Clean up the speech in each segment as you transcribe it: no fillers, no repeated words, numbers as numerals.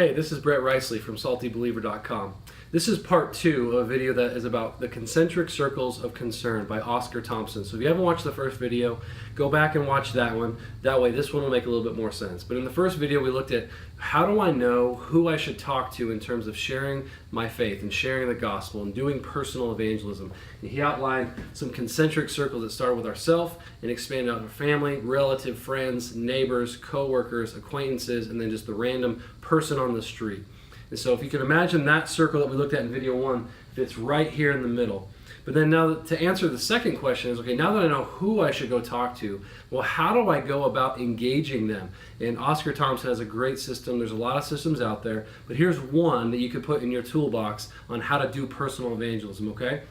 Hey, this is Brett Riceley from SaltyBeliever.com. This is part 2 of a video that is about the Concentric Circles of Concern by Oscar Thompson. So if you haven't watched the first video, go back and watch that one. That way this one will make a little bit more sense. But in the first video we looked at how do I know who I should talk to in terms of sharing my faith and sharing the gospel and doing personal evangelism. And he outlined some concentric circles that start with ourselves and expand out to family, relative, friends, neighbors, co-workers, acquaintances, and then just the random person on the street. And so if you can imagine that circle that we looked at in video 1 fits right here in the middle. But then now to answer the second question is, okay, now that I know who I should go talk to, well, how do I go about engaging them? And Oscar Thompson has a great system. There's a lot of systems out there, but here's one that you could put in your toolbox on how to do personal evangelism, okay?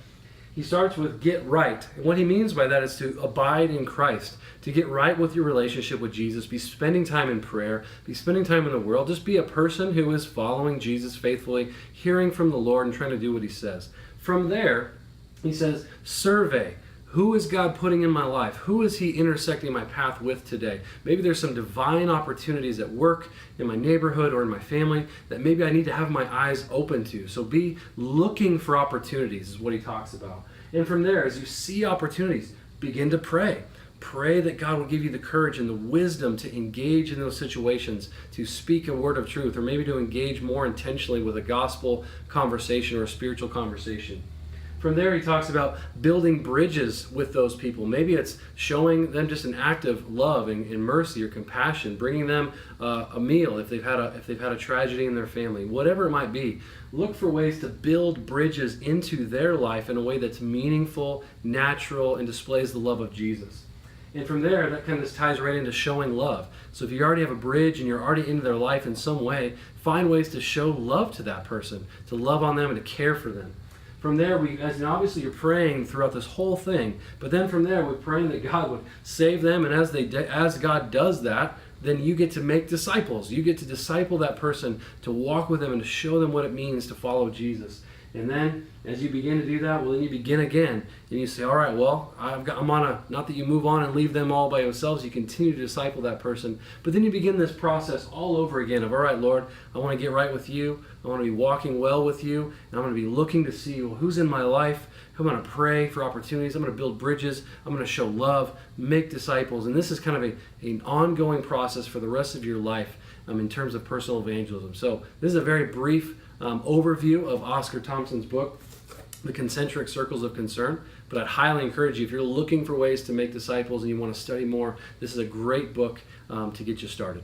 He starts with get right. And what he means by that is to abide in Christ, to get right with your relationship with Jesus, be spending time in prayer, be spending time in the world, just be a person who is following Jesus faithfully, hearing from the Lord and trying to do what he says. From there, he says, survey. Who is God putting in my life? Who is he intersecting my path with today? Maybe there's some divine opportunities at work, in my neighborhood, or in my family that maybe I need to have my eyes open to. So be looking for opportunities is what he talks about. And from there, as you see opportunities, begin to pray. Pray that God will give you the courage and the wisdom to engage in those situations, to speak a word of truth, or maybe to engage more intentionally with a gospel conversation or a spiritual conversation. From there, he talks about building bridges with those people. Maybe it's showing them just an act of love and mercy or compassion, bringing them a meal if they've had a tragedy in their family, whatever it might be. Look for ways to build bridges into their life in a way that's meaningful, natural, and displays the love of Jesus. And from there, that kind of just ties right into showing love. So if you already have a bridge and you're already into their life in some way, find ways to show love to that person, to love on them and to care for them. From there, obviously you're praying throughout this whole thing, but then from there, we're praying that God would save them, and as God does that, then you get to make disciples. You get to disciple that person, to walk with them and to show them what it means to follow Jesus. And then, as you begin to do that, well, then you begin again. And you say, all right, well, not that you move on and leave them all by yourselves, you continue to disciple that person. But then you begin this process all over again of, all right, Lord, I want to get right with you. I want to be walking well with you. And I'm going to be looking to see, well, who's in my life. I'm going to pray for opportunities. I'm going to build bridges. I'm going to show love, make disciples. And this is kind of an ongoing process for the rest of your life in terms of personal evangelism. So this is a very brief overview of Oscar Thompson's book, The Concentric Circles of Concern. But I'd highly encourage you, if you're looking for ways to make disciples and you want to study more, this is a great book to get you started.